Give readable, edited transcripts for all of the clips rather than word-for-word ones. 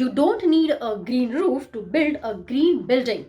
You don't need a green roof to build a green building.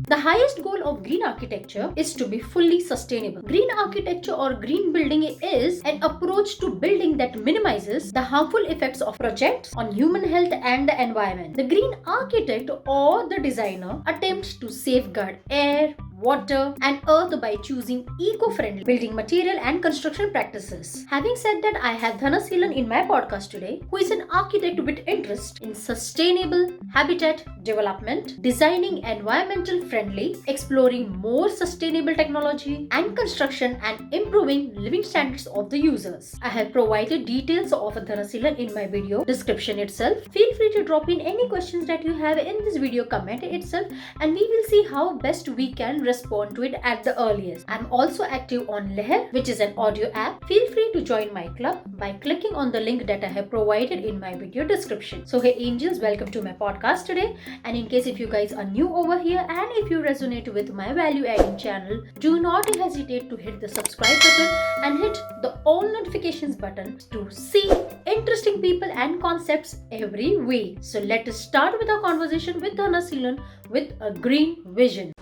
The highest goal of green architecture is to be fully sustainable. Green architecture or green building is an approach to building that minimizes the harmful effects of projects on human health and the environment. The green architect or the designer attempts to safeguard air, water, and earth by choosing eco-friendly building material and construction practices. Having said that, I have Dhanaseelan in my podcast today, who is an architect with interest in sustainable habitat development, designing environmental friendly, exploring more sustainable technology and construction, and improving living standards of the users. I have provided details of Dhanaseelan in my video description itself. Feel free to drop in any questions that you have in this video comment itself, and we will see how best we can respond to it at the earliest. I'm also active on Leher, which is an audio app. Feel free to join my club by clicking on the link that I have provided in my video description. So hey angels, welcome to my podcast today. And in case if you guys are new over here and if you resonate with my value adding channel, do not hesitate to hit the subscribe button and hit the all notifications button to see interesting people and concepts every week. So let us start with our conversation with Dhanaseelan with a green vision.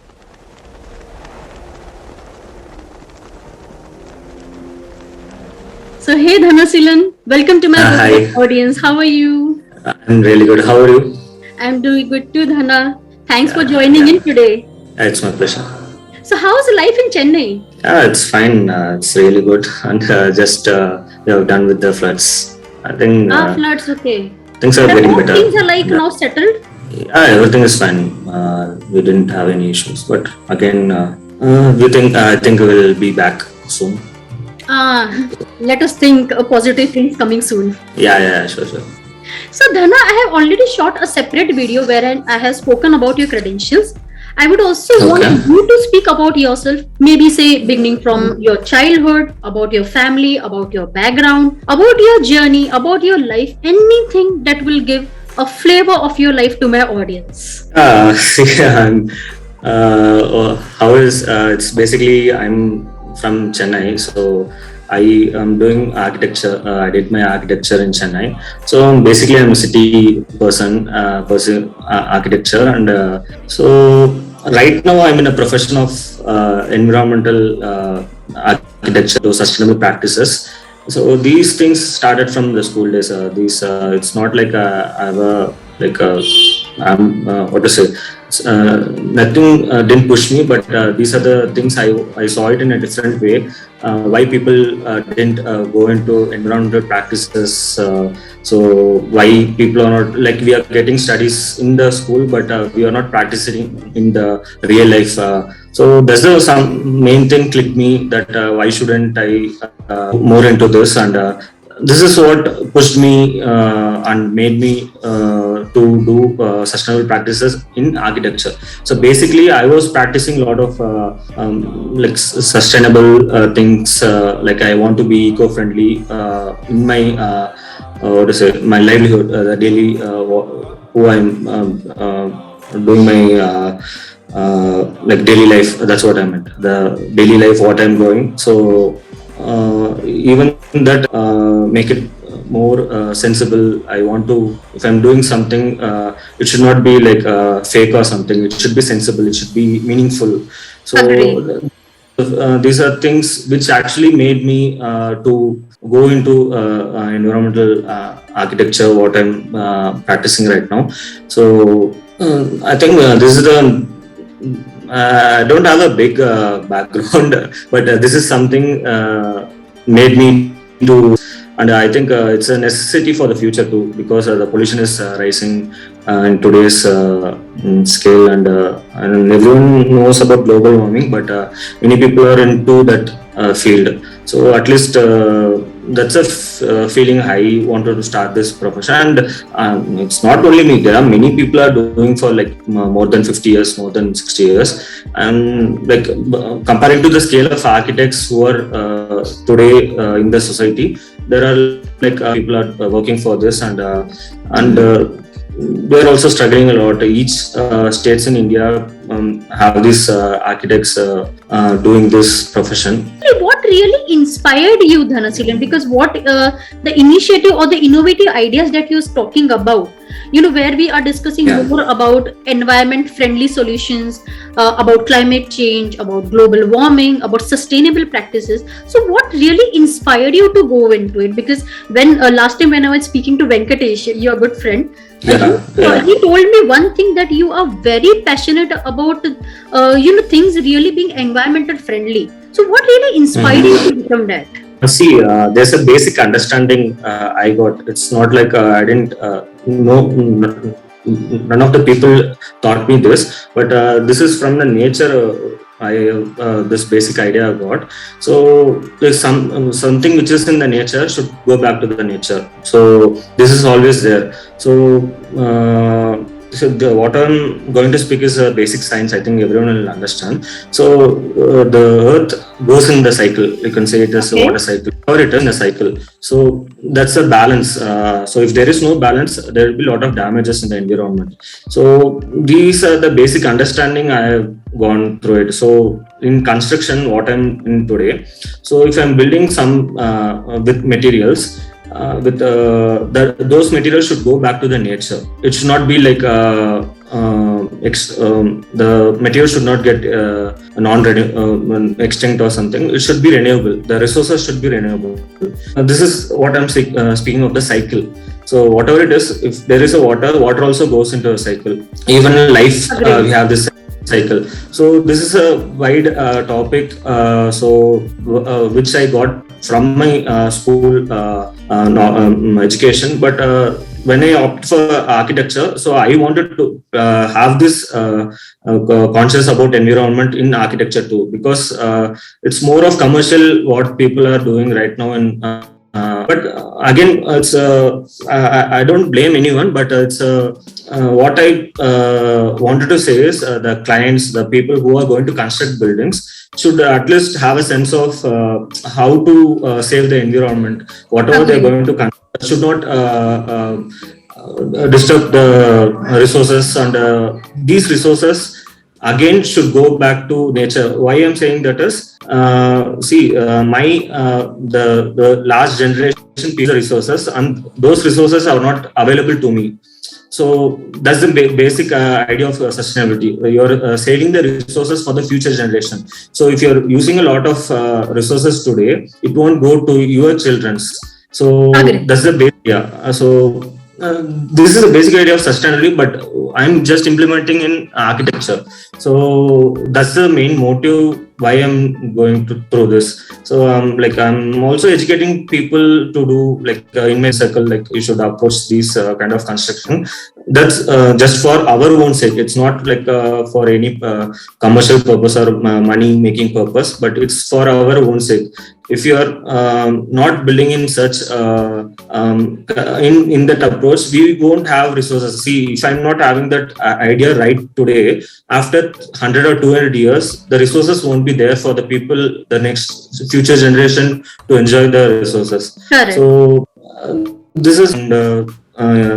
So hey Dhanaseelan, welcome to my Hi, audience. How are you? I'm really good. How are you? I'm doing good too, Dhana. Thanks for Yeah, joining yeah, in today. it's my pleasure. So how's life in Chennai? Yeah, it's fine. It's really good. And we have done with the floods. I think Floods, okay. things are But I getting hope better. things are like Yeah, now settled. yeah, everything is fine. We didn't have any issues. But again, I think we'll be back soon. Let us think positive things coming soon. Yeah, sure. So Dhana, I have already shot a separate video wherein I have spoken about your credentials. I would also want Okay. you to speak about yourself, maybe say beginning from your childhood, about your family, about your background, about your journey, about your life, anything that will give a flavor of your life to my audience. Yeah, it's basically I'm from Chennai, so I am doing architecture. I did my architecture in Chennai. So basically, I'm a city person, pursuing architecture, and so right now I'm in a profession of environmental architecture to sustainable practices. So these things started from the school days. It's not like I have a like a what to say. Nothing didn't push me, but these are the things I saw it in a different way. Why people didn't go into environmental practices. So why people are not like we are getting studies in the school, but we are not practicing in the real life. So that's the some main thing clicked me that why shouldn't I more into this, and this is what pushed me and made me to do sustainable practices in architecture. So basically, I was practicing a lot of sustainable things. Like I want to be eco-friendly in my my livelihood, the daily who I'm doing my like daily life. That's what I meant. The daily life, what I'm going. So even that make it more sensible. I want to, if I'm doing something, it should not be like fake or something. It should be sensible. It should be meaningful. So these are things which actually made me to go into environmental architecture, what I'm practicing right now. So I think this is the I don't have a big background, but this is something made me to, and I think it's a necessity for the future too, because the pollution is rising in today's scale, and everyone knows about global warming, but many people are into that field. So at least that's a feeling I wanted to start this profession. And it's not only me, there are many people are doing for like more than 50 years, more than 60 years. And like comparing to the scale of architects who are today in the society, there are like people are working for this, and they're also struggling a lot. Each states in India have these architects doing this profession. What really inspired you, Dhanaseelan? Because what the initiative or the innovative ideas that you're talking about, where we are discussing more about environment friendly solutions, about climate change, about global warming, about sustainable practices. So what really inspired you to go into it? Because when last time when I was speaking to Venkatesh, your good friend, he told me one thing, that you are very passionate about things really being environmental friendly. So what really inspired you to become that? See, there's a basic understanding I got. It's not like I didn't know. None of the people taught me this, but this is from the nature. This basic idea I got. So there's something which is in the nature should go back to the nature. So this is always there. So what I'm going to speak is a basic science. I think everyone will understand. So the earth goes in the cycle. You can say it is a water cycle, or it is in a cycle. So that's a balance. So if there is no balance, there will be a lot of damages in the environment. So these are the basic understanding I have gone through it. So in construction, what I'm in today, so if I'm building some with materials, those materials should go back to the nature. It should not be like the material should not get extinct or something. It should be renewable. The resources should be renewable. This is what I'm speaking of, the cycle. So whatever it is, if there is a water also goes into a cycle. Even in life, we have this cycle. So this is a wide topic, which I got from my school education. But when I opted for architecture, so I wanted to have this conscious about environment in architecture too, because it's more of commercial what people are doing right now. And but again, it's I don't blame anyone, but it's what I wanted to say is the clients, the people who are going to construct buildings should at least have a sense of how to save the environment. Whatever they're going to construct should not disturb the resources, and these resources again should go back to nature. Why I'm saying that is, the last generation piece of resources, and those resources are not available to me. So that's the basic idea of sustainability. You're saving the resources for the future generation. So if you're using a lot of resources today, it won't go to your children's. So that's the basic. This is the basic idea of sustainability, but I'm just implementing in architecture. So that's the main motive why I'm going through this. So I'm also educating people to do in my circle, you should approach these kind of construction. That's just for our own sake. It's not for any commercial purpose or money making purpose, but it's for our own sake. If you are not building in such in that approach, we won't have resources. See, if I'm not having that idea right today, after 100 or 200 years, the resources won't be there for the people, the next future generation to enjoy the resources. Correct. So this is in a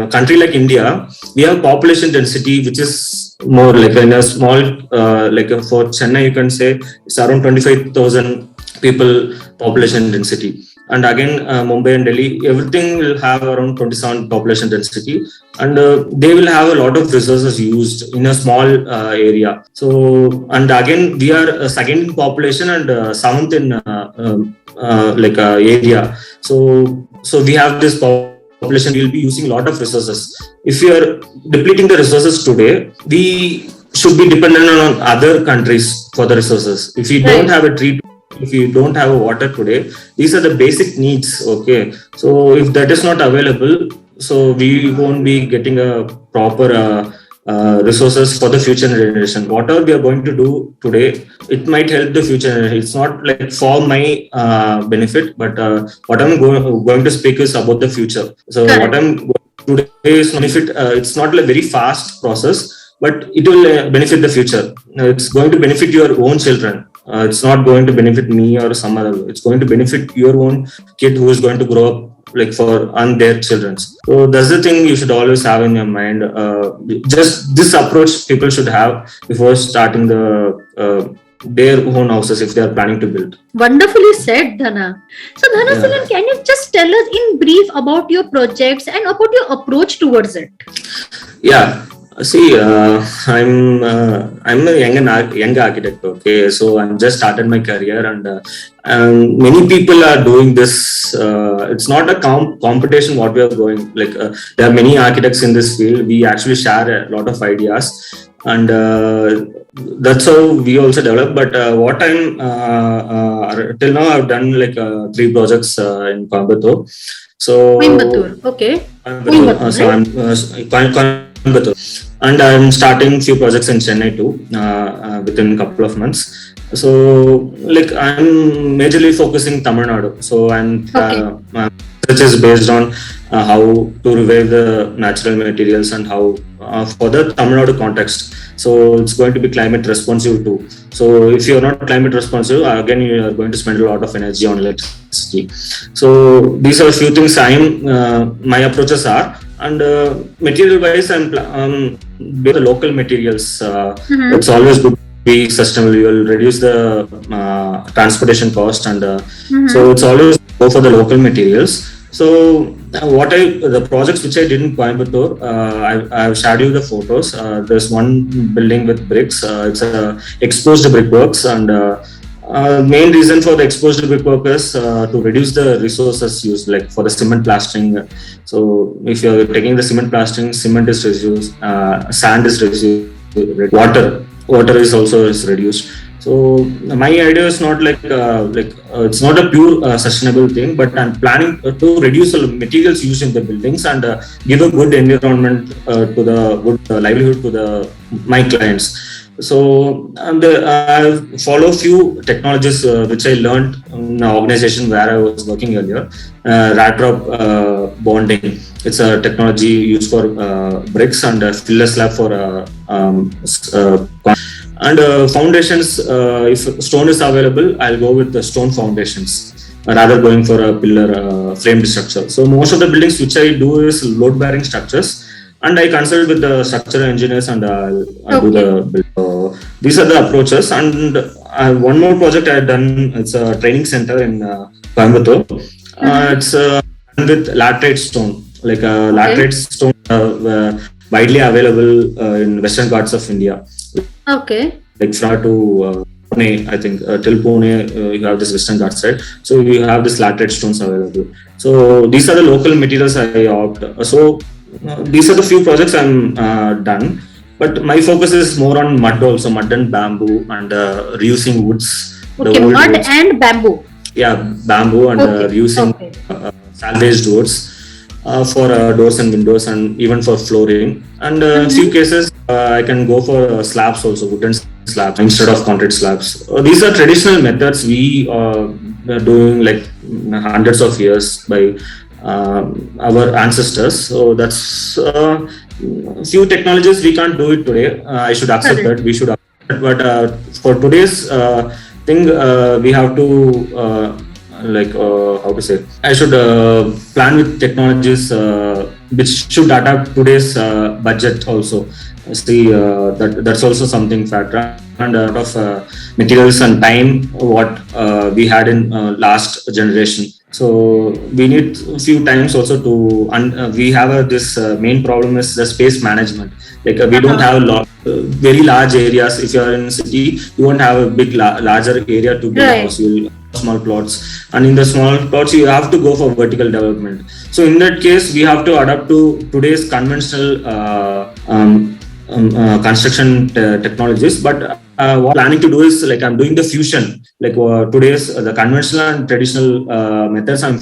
country like India, we have population density which is more in a small for Chennai, you can say it's around 25,000 people population density. And again, Mumbai and Delhi, everything will have around 27 population density, and they will have a lot of resources used in a small area. So, and again, we are second in population and seventh in area. So we have this population. We will be using a lot of resources. If we are depleting the resources today, we should be dependent on other countries for the resources. If we don't have a tree, if you don't have water today, these are the basic needs. Okay, so if that is not available, so we won't be getting a proper resources for the future generation. Whatever we are going to do today, it might help the future generation. It's not like for my benefit, but what I'm going to speak is about the future. So what Correct. I'm going today is benefit. It's not a very fast process, but it will benefit the future. It's going to benefit your own children. It's not going to benefit me or some other. It's going to benefit your own kid who is going to grow up like for on their children. So that's the thing you should always have in your mind. Just this approach people should have before starting their own houses if they are planning to build. Wonderfully said, Dhana. So, Yeah. Dhanaseelan, can you just tell us in brief about your projects and about your approach towards it? Yeah. See, I'm a young architect. Okay, so I'm just started my career, and many people are doing this. It's not a competition. What we are going like, there are many architects in this field. We actually share a lot of ideas, and that's how we also develop. But what I'm till now, I've done like 3 projects in Coimbatore. So Coimbatore. Okay. Coimbatore. Coimbatore, So right? I'm Coimbatore, and I'm starting few projects in Chennai too within a couple of months. So like I'm majorly focusing Tamil Nadu. So Okay. my research is based on how to revive the natural materials and how for the Tamil Nadu context. So it's going to be climate responsive too. So if you're not climate responsive, again you are going to spend a lot of energy on electricity. So these are a few things my approaches are. And material wise, I'm with the local materials. Mm-hmm. It's always good to be sustainable. You will reduce the transportation cost, and Mm-hmm. so it's always go for the local materials. So the projects which I did in Coimbatore, I've shared you the photos. There's one building with bricks. It's a exposed brickworks, and main reason for the exposed brickwork is to reduce the resources used, like for the cement plastering. So if you're taking the cement plastering, cement is reduced, sand is reduced, water is also is reduced. So my idea is not like it's not a pure sustainable thing, but I'm planning to reduce the materials used in the buildings and give a good environment to the good livelihood to the my clients. So I follow few technologies which I learned in an organization where I was working earlier. Rat drop bonding. It's a technology used for bricks, and filler slab for and foundations. If stone is available, I'll go with the stone foundations rather going for a pillar framed structure. So most of the buildings which I do is load bearing structures, and I consult with the structural engineers, and I'll do Okay. the build. So these are the approaches. And one more project I've done. It's a training center in Coimbatore. Mm-hmm. It's with laterite stone, like Okay. laterite stone widely available in western parts of India, Okay. like from to Pune, I think till Pune, you have this western Ghats side. So you have this laterite stones available. So these are the local materials I opt. So these are the few projects I'm done. But my focus is more on mud also, mud and bamboo, and reusing woods, the Okay. old Mud woods. and bamboo. Yeah, bamboo, and Okay. reusing Okay. salvage doors for doors and windows, and even for flooring. And few Mm-hmm. cases I can go for slabs also, wooden slabs instead of concrete slabs. These are traditional methods we are doing like hundreds of years by our ancestors. So that's few technologies we can't do it today. I should accept Correct. that. We should accept that. But for today's thing, we have to how to say. I should plan with technologies which should adapt today's budget also. See, that's also something factor, and a lot of materials and time what we had in last generation. So we need a few times also to we have this main problem is the space management. Like we don't Uh-huh. have a lot very large areas. If you are in city, you won't have a big larger area to build a Right. house. You'll have small plots, and in the small plots you have to go for vertical development. So in that case, we have to adapt to today's conventional construction technologies. But what I'm planning to do is like I'm doing the fusion, like today's the conventional and traditional methods. I'm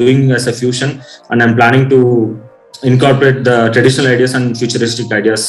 doing as a fusion, and I'm planning to incorporate the traditional ideas and futuristic ideas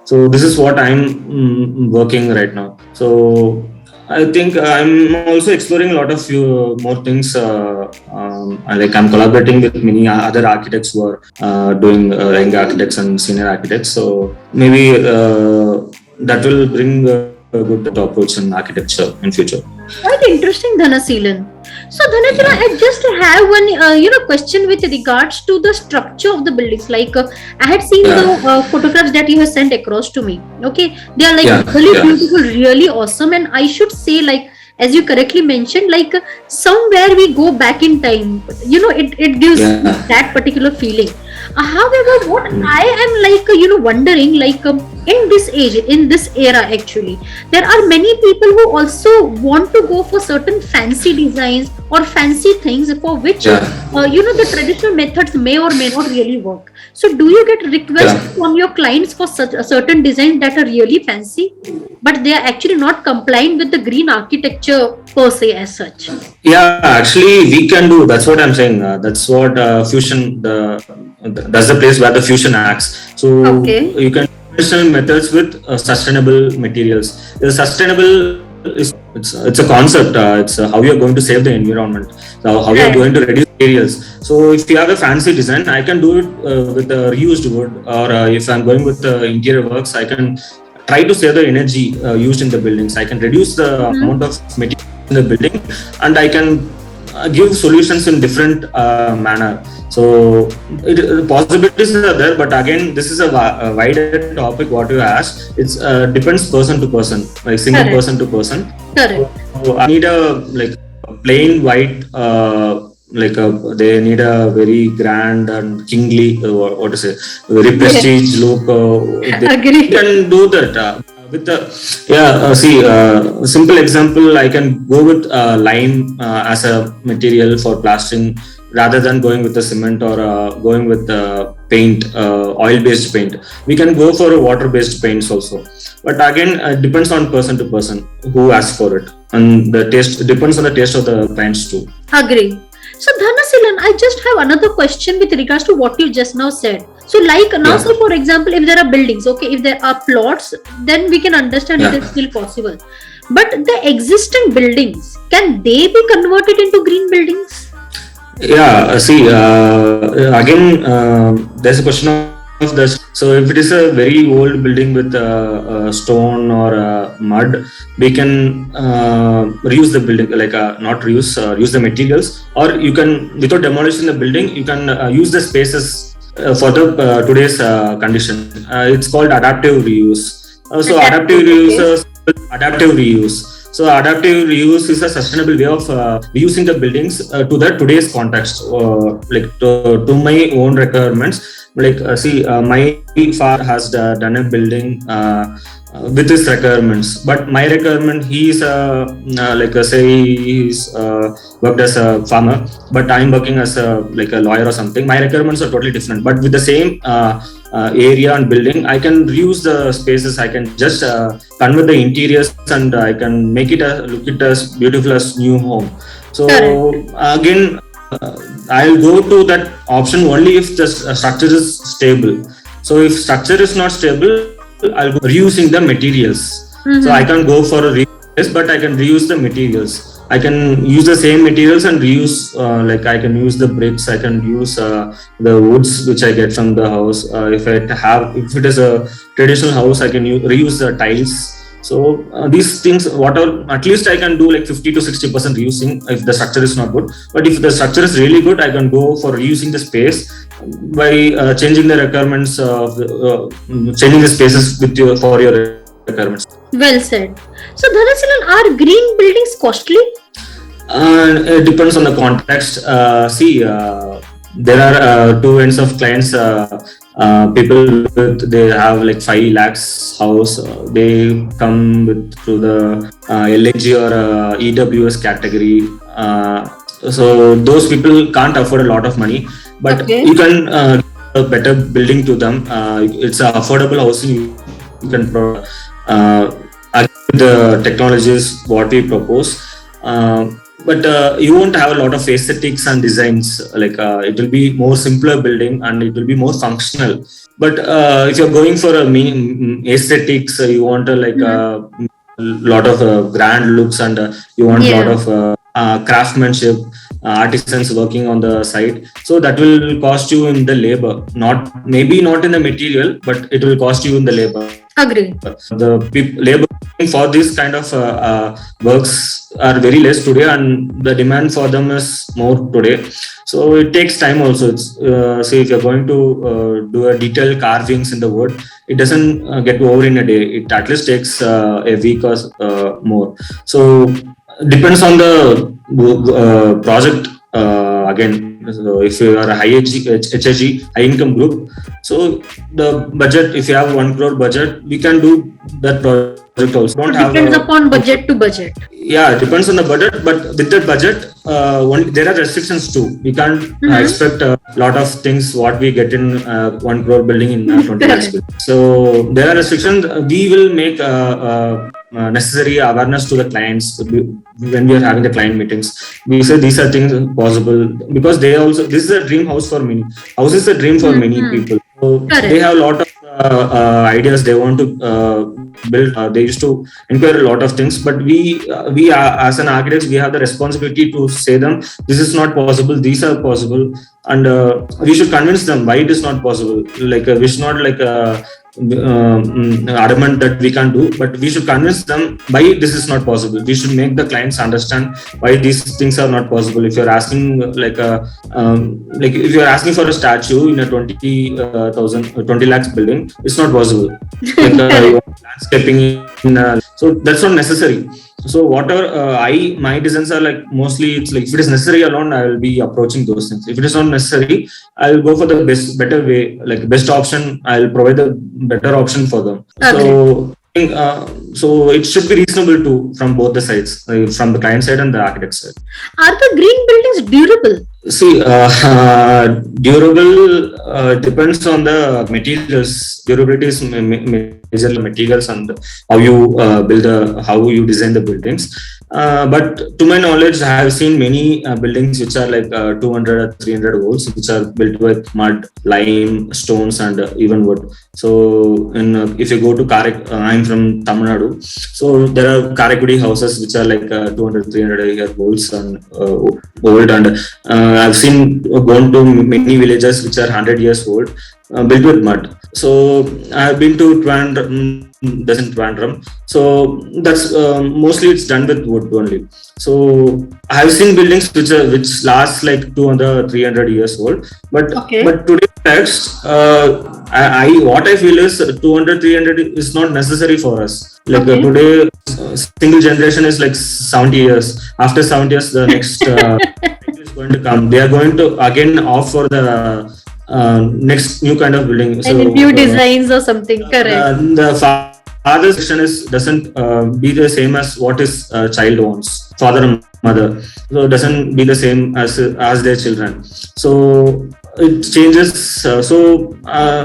So this is what I'm working right now. So I think I'm also exploring a lot of few more things. Like I'm collaborating with many other architects who are doing young architects and senior architects. So maybe that will bring a good approach in architecture in future. Quite interesting, Dhanaseelan. So, Dhanaseelan, I just have one, question with regards to the structure of the buildings. Like, I had seen Yeah. the photographs that you have sent across to me. Okay, they are like Yeah, really yeah. beautiful, really awesome, and I should say, like, as you correctly mentioned, like somewhere we go back in time. It gives Yeah. that particular feeling. However, what I am like, wondering, like, in this age, in this era, actually, there are many people who also want to go for certain fancy designs or fancy things for which, Yeah. the traditional methods may or may not really work. So, do you get requests Yeah. from your clients for such a certain designs that are really fancy, but they are actually not complying with the green architecture per se as such? Yeah, actually, we can do. That's what I'm saying. That's what fusion. That's the place where the fusion acts. So Okay. you can traditional methods with sustainable materials. The sustainable is it's a concept. It's how you're going to save the environment. How you're Right. going to reduce areas. So if you have a fancy design, I can do it with reused wood, or if I'm going with interior works, I can try to save the energy used in the buildings. I can reduce the amount of material in the building, and I can give solutions in different manner. So possibilities are there, but again, this is a wider topic. What you asked, it's depends person to person, like single Correct. person to person. Correct. So I need a like plain white. They need a very grand and kingly, what to say, very prestige look. They Agree. can do that with the simple example. I can go with lime as a material for plastering, rather than going with the cement or going with paint, oil-based paint. We can go for water-based paints also. But again, it depends on person to person who asks for it, and the taste depends on the taste of the clients too. Agree. So, Dhanaseelan, I just have another question with regards to what you just now said. So, like now, Yeah. say for example, if there are buildings, okay, if there are plots, then we can understand it Yeah. is still possible. But the existing buildings, can they be converted into green buildings? Yeah, again, there's a question of this. So if it is a very old building with stone or mud, we can reuse the building, like not reuse, use the materials, or you can, without demolishing the building, you can use the spaces for the today's condition. It's called adaptive reuse. Adaptive reuse, adaptive reuse. So adaptive reuse is a sustainable way of reusing the buildings to the today's context, to my own requirements. My father has done a building with his requirements, but my requirement, he's he's worked as a farmer, but I'm working as a lawyer or something. My requirements are totally different, but with the same area and building, I can reuse the spaces. I can just convert the interiors, and I can make it look it as beautiful as new home. So again, I'll go to that option only if the structure is stable. So if structure is not stable, I'll go reusing the materials. So I can't go for a reuse, but I can reuse the materials. I can use the same materials and reuse, I can use the bricks, I can use the woods which I get from the house. If it is a traditional house, I can reuse the tiles. So these things, at least I can do like 50 to 60% reusing if the structure is not good. But if the structure is really good, I can go for reusing the space by changing the requirements of changing the spaces for your requirements. Well said. So, Dhanaseelan, are green buildings costly? It depends on the context. There are two ends of clients. People they have like 5 lakhs house. They come through the LNG or EWS category. So those people can't afford a lot of money, but you can give a better building to them. It's affordable housing. You can provide the technologies what we propose. but you won't have a lot of aesthetics and designs. Like it will be more simpler building and it will be more functional. But if you're going for a aesthetics, you want a like a lot of grand looks, and you want a lot of craftsmanship, artisans working on the site. So that will cost you in the labor, not in the material, but it will cost you in the labor. Agree. The labor for this kind of works are very less today, and the demand for them is more today. So it takes time also. It's say if you're going to do a detailed carvings in the wood, it doesn't get over in a day. It at least takes a week or more. So depends on the project again. So if you are a HIG, high income group, so the budget, if you have 1 crore budget, we can do that project also. Depends upon budget to budget. Yeah, it depends on the budget, but with that budget, there are restrictions too. We can't expect a lot of things what we get in 1 crore building in 20 lakhs. So there are restrictions. We will make necessary awareness to the clients when we are having the client meetings. We say these are things possible, because this is a dream house for many. House is a dream for many people. So they have a lot of ideas they want to build. They used to inquire a lot of things, but we as an architects, we have the responsibility to say them this is not possible, these are possible, and we should convince them why it is not possible. Like we should not like adamant that we can't do, but we should convince them why this is not possible. We should make the clients understand why these things are not possible. If you're asking like if you're asking for a statue in a 20 lakhs building, it's not possible. Like landscaping so that's not necessary. So whatever my designs are like, mostly it's like if it is necessary alone, I will be approaching those things. If it is not necessary, I will go for the better way, like best option. I will provide the better option for them. Okay. So it should be reasonable too from both the sides, from the client side and the architect side. Are the green buildings durable? See, durable depends on the materials. Durability is major materials and how you how you design the buildings. But to my knowledge, I have seen many buildings which are like 200 or 300 volts, which are built with mud, lime, stones, and even wood. So, if you go to I'm from Tamil Nadu, so there are Karaikudi houses which are like 200, 300 year volts and old, and I've seen gone to many villages which are 100 years old, built with mud. So I've been to Trivandrum. So that's mostly it's done with wood only. So I've seen buildings which last like 200, 300 years old. But today text, what I feel is 200, 300 is not necessary for us. Like today, single generation is like 70 years. After 70 years, the next is going to come. They are going to again opt for the next new kind of building. So new designs or something. Correct. The father's section doesn't be the same as what his child wants. Father and mother, so it doesn't be the same as their children. So it changes. So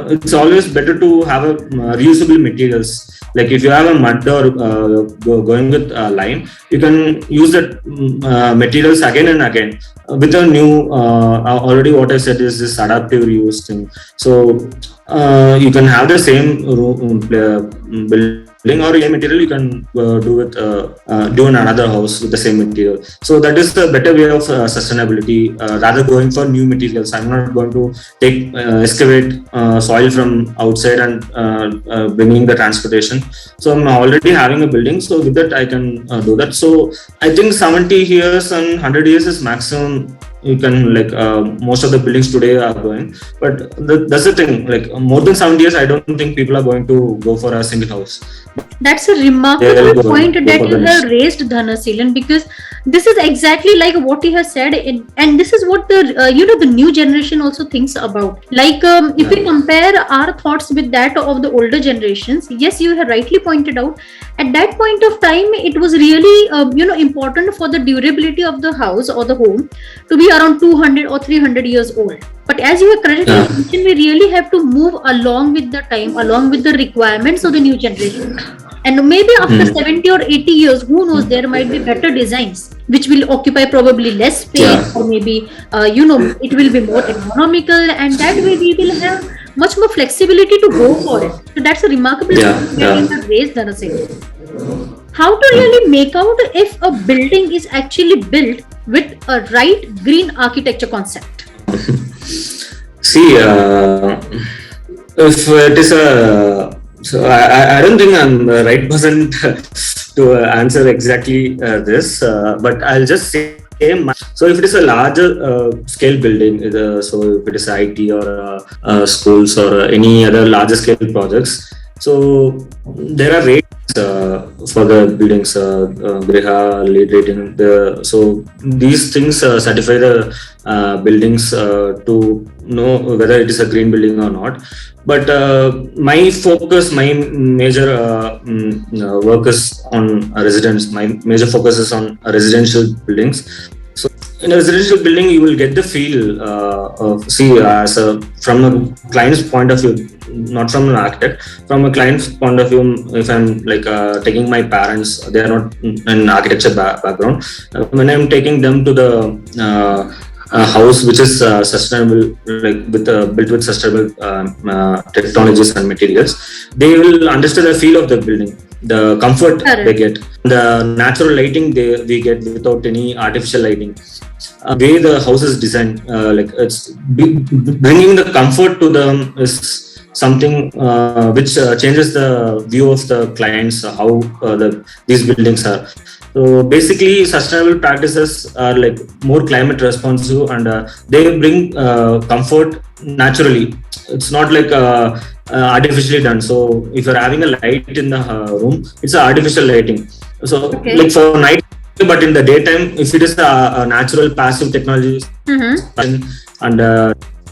it's always better to have a reusable materials. Like if you have a mud or going with lime, you can use that materials again and again with a new. Already, what I said is this adaptive reuse thing. So you can have the same building or a material you can do in another house with the same material. So that is the better way of sustainability, rather going for new materials. I'm not going to excavate soil from outside and bringing the transportation. So I'm already having a building, so with that I can do that. So I think 70 years and 100 years is maximum. You can most of the buildings today are going, but that's the thing, like more than 70 years I don't think people are going to go for a single house. That's a remarkable point that you have raised, Dhanaseelan, because this is exactly like what you have said, and this is what the new generation also thinks about. Like if we compare our thoughts with that of the older generations, yes, you have rightly pointed out, at that point of time it was really important for the durability of the house or the home to be around 200 or 300 years old. But as you have correctly mentioned, we really have to move along with the time, along with the requirements of the new generation. And maybe after 70 or 80 years, who knows, there might be better designs. which will occupy probably less space, Yeah. or maybe it will be more economical, and that way we will have much more flexibility to go for it. So that's a remarkable Yeah. point that you Yeah. have raised, Dhanaseelan. How to really make out if a building is actually built with a right green architecture concept? See, if it is I don't think I'm the right person to answer exactly this, but I'll just say. So if it is a larger scale building, so if it is IT or schools or any other larger scale projects, so there are rates for the buildings, Griha, lead rating. So these things certify the buildings to know whether it is a green building or not. But my major work is on residence. My major focus is on residential buildings. So in a residential building, you will get the feel from a client's point of view, not from an architect. From a client's point of view, if I'm like taking my parents, they are not in architecture background. When I'm taking them to the a house which is sustainable, like built with sustainable technologies and materials, they will understand the feel of the building, the comfort they get, the natural lighting we get without any artificial lighting. Way the house is designed, like it's bringing the comfort to them is something which changes the view of the clients, how these buildings are. So basically, sustainable practices are like more climate responsive, and they bring comfort naturally. It's not like artificially done. So if you're having a light in the room, it's a artificial lighting. So like for night, but in the daytime, if it is a natural passive technology and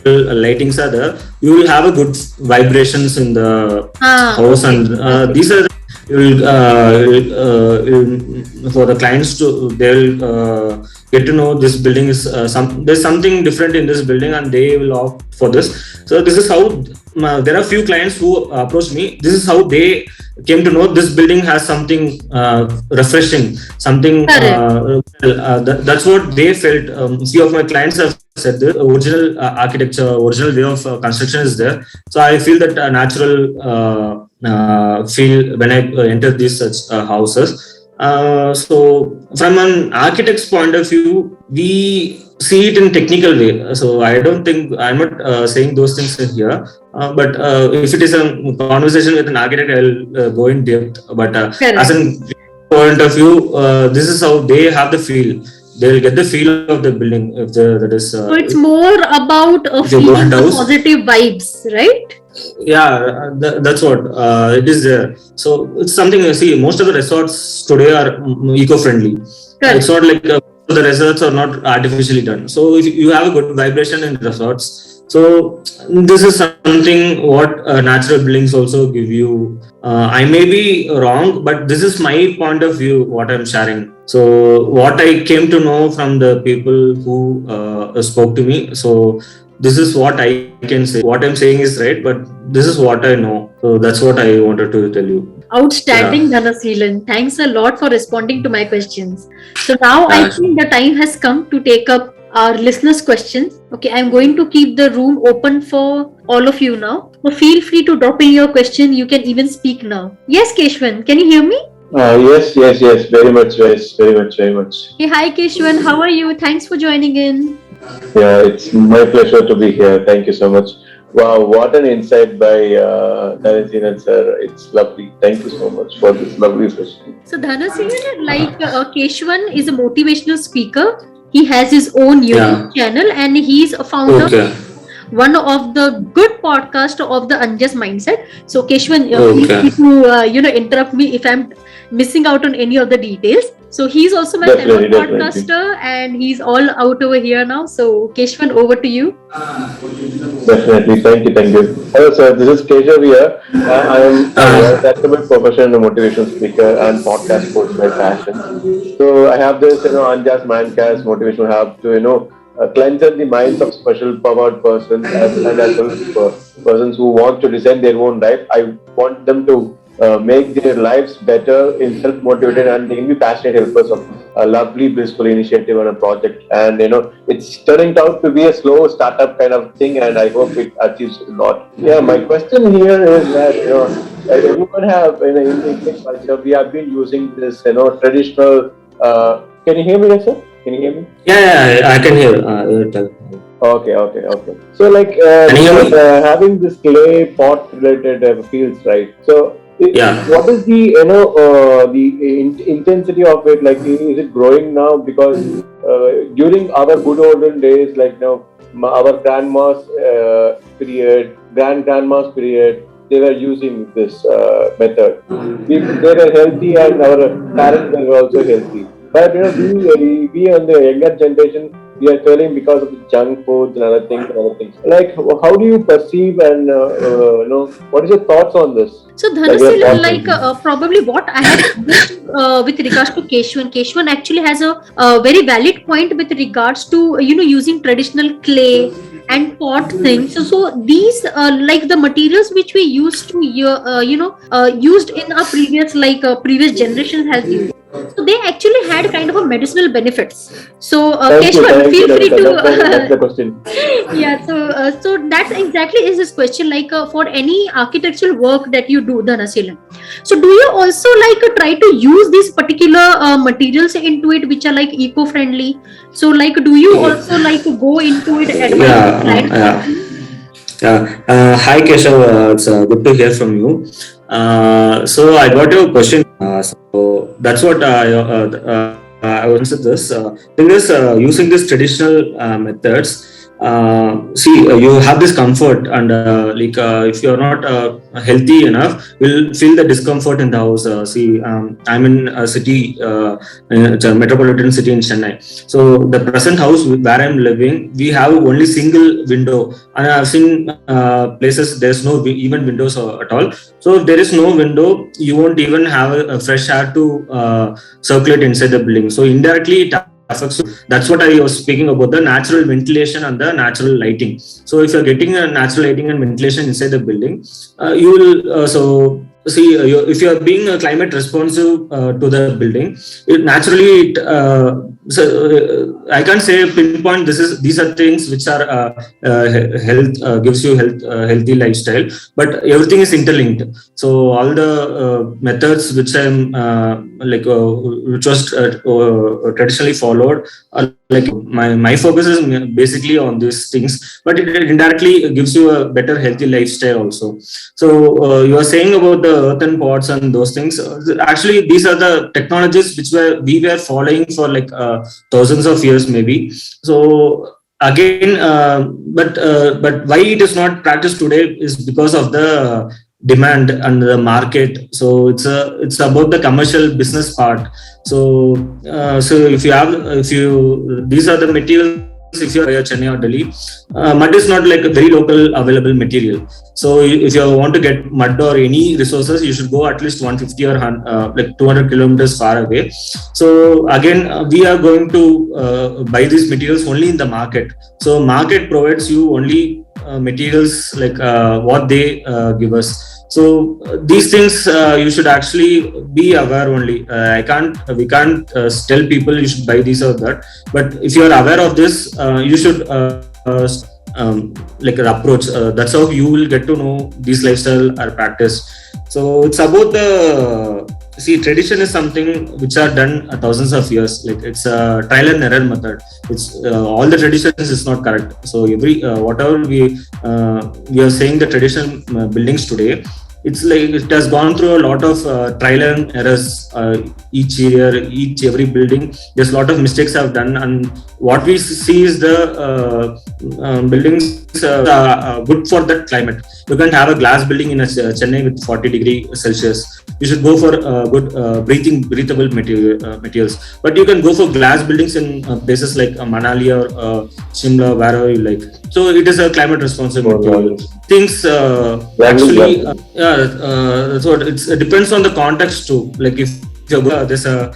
lightings are there, you will have a good vibrations in the house, and these are for the clients to they'll get to know this building is there's something different in this building, and they will opt for this. So this is how there are few clients who approached me. This is how they came to know this building has something refreshing, something that's what they felt. Few of my clients have said the original architecture, original way of construction is there. So I feel that natural feel when I enter these such houses. So from an architect's point of view, we see it in technical way. So I don't think I'm not saying those things here. But if it is a conversation with an architect, I'll go in depth. But as a point of view, this is how they have the feel. They'll get the feel of the building. That is. So it's more about a feeling of positive vibes, right? Yeah, that's what it is there. So it's something you see. Most of the resorts today are eco-friendly. It's not like the resorts are not artificially done. So if you have a good vibration in resorts, so this is something what natural buildings also give you. I may be wrong, but this is my point of view, what I'm sharing. So what I came to know from the people who spoke to me. So this is what I can say. What I'm saying is right, but this is what I know. So that's what I wanted to tell you. Outstanding, Dhanaseelan. Thanks a lot for responding to my questions. So now I think the time has come to take up our listeners' questions. Okay, I'm going to keep the room open for all of you now. So feel free to drop in your question. You can even speak now. Yes, Keshwan, can you hear me? Yes, very much. Hey, hi, Keshwan. How are you? Thanks for joining in. Yeah, it's my pleasure to be here. Thank you so much. Wow, what an insight by Dhanaseelan sir. It's lovely. Thank you so much for this lovely session. So Dhanaseelan, like Keshwan is a motivational speaker. He has his own YouTube channel, and he's a founder, one of the good podcast of the Unjust Mindset. So Keshwan, feel free to interrupt me if I'm missing out on any of the details. So he's also my fellow podcaster, and he's all out over here now. So Keshwan, over to you. Definitely, thank you. Hello sir, this is Keshav here. I am a academic professional motivational speaker and podcast coach by passion. So I have this Unjust Mindcast motivational hub to cleanse the minds of special powered persons and as well persons who want to design their own life. I want them to make their lives better in self-motivated, and they can be passionate helpers of a lovely, blissful initiative and a project. And it's turning out to be a slow startup kind of thing, and I hope it achieves a lot. Yeah, my question here is that everyone have in Indian culture we have been using this traditional. Can you hear me, sir? Can you hear me? Yeah, I can hear. Okay. So having this clay pot related fields, right? So what is the intensity of it? Like, is it growing now? Because during our good olden days, our grandma's grandma's period, they were using this method. They were healthy, and our parents were also healthy. But we on the younger generation, we are failing because of the junk foods and other things. Like, how do you perceive, and what is your thoughts on this? So Dhanaseelan, probably what I have with regards to Keshwan actually has a very valid point with regards to using traditional clay and pot things. So these like the materials which we used to used in our previous generations has used. So they actually had kind of a medicinal benefits. So Keshwan, feel free to. That's the question. Yeah. So that exactly is this question. Like for any architectural work that you do, Dhanaseelan. So do you also try to use these particular materials into it, which are eco-friendly? So do you also go into it? Hi Keshav, it's good to hear from you. So I got your question. So that's what I answered this. Thing is, using these traditional methods, you have this comfort, and if you're not healthy enough, you'll feel the discomfort in the house. I'm in a city, it's a metropolitan city in Chennai. So the present house where I'm living, we have only single window, and I've seen places there's no even windows at all. So if there is no window, you won't even have a fresh air to circulate inside the building. So indirectly, it affects. That's what I was speaking about, the natural ventilation and the natural lighting. So if you're getting a natural lighting and ventilation inside the building, you will if you are being climate responsive to the building, it naturally I can't say pinpoint these are things which are health gives you healthy lifestyle, but everything is interlinked. So all the methods which I'm which was traditionally followed are my focus is basically on these things, but it indirectly gives you a better healthy lifestyle also. So you are saying about the earthen pots and those things. Actually, these are the technologies which we were following for thousands of years maybe. So again, but why it is not practiced today is because of the demand and the market. So it's about the commercial business part. So these are the materials. If you're Chennai or Delhi, mud is not a very local available material. So if you want to get mud or any resources, you should go at least 150 or 200 kilometers far away. So again, we are going to buy these materials only in the market. So market provides you only materials what they give us. So these things you should actually be aware only. We can't tell people you should buy this or that. But if you are aware of this, you should approach. That's how you will get to know these lifestyle are practiced. So it's about tradition is something which are done thousands of years. It's a trial and error method. It's all the traditions is not correct. So whatever we are saying the traditional buildings today, it's it has gone through a lot of trial and errors. Each year, every building, there's a lot of mistakes I've done, and what we see is the buildings good for that climate. You can't have a glass building in Chennai with 40 degree Celsius. You should go for good breathable materials. But you can go for glass buildings in places like Manali or Shimla, wherever you like. So it is a climate responsive material. Things actually, so it depends on the context too. If you go, there's a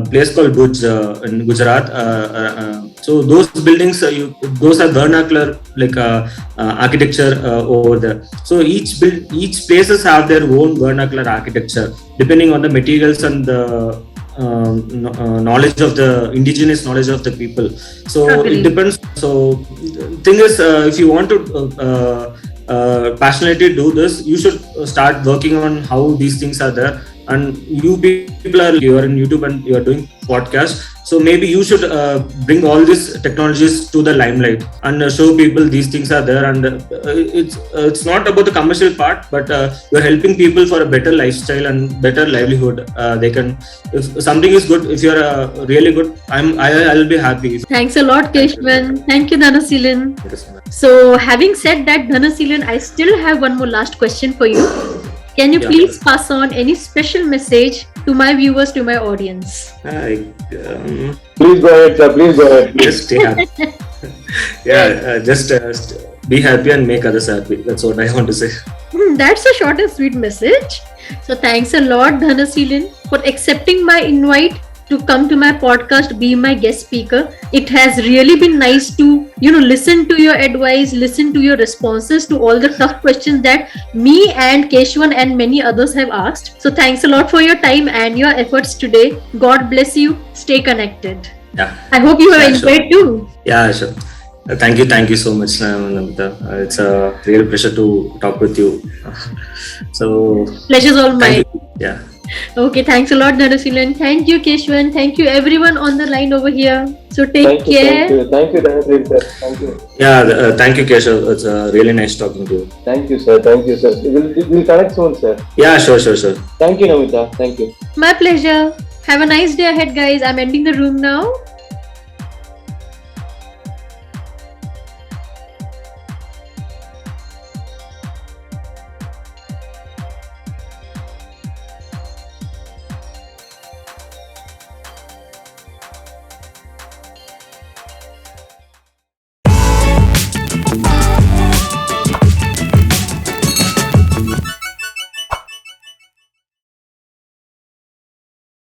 place called Bhuj in Gujarat. So those buildings, those are vernacular like architecture over there. So each places have their own vernacular architecture depending on the materials and the knowledge of the indigenous knowledge of the people. So it depends. So thing is, if you want to passionately do this, you should start working on how these things are there. And you people are in YouTube and you are doing podcast, so maybe you should bring all these technologies to the limelight and show people these things are there. And it's not about the commercial part, but you're helping people for a better lifestyle and better livelihood. They can, if something is good, if you're really good, I'll be happy. Thanks a lot, Keshwan. Thank you, Dhanaseelan. So having said that, Dhanaseelan, I still have one more last question for you. Can you please pass on any special message to my viewers, to my audience? Please go ahead, sir. Please go ahead. Just just be happy and make others happy. That's what I want to say. That's a short and sweet message. So thanks a lot, Dhanaseelan, for accepting my invite to come to my podcast, be my guest speaker. It has really been nice to, listen to your advice, listen to your responses to all the tough questions that me and Keshwan and many others have asked. So thanks a lot for your time and your efforts today. God bless you. Stay connected. Yeah. I hope you have enjoyed too. Yeah, sure. Thank you so much, Namita. It's a real pleasure to talk with you. So pleasure's all mine. Yeah. Okay, thanks a lot, Dhanaseelan. Thank you, Keshwan. Thank you, everyone on the line over here. So take care. Thank you, Dhanaseelan, sir. Thank you. Yeah, thank you, Keshav. It's really nice talking to you. Thank you, sir. We'll connect soon, sir. Yeah, sure. Thank you, Namita. Thank you. My pleasure. Have a nice day ahead, guys. I'm ending the room now.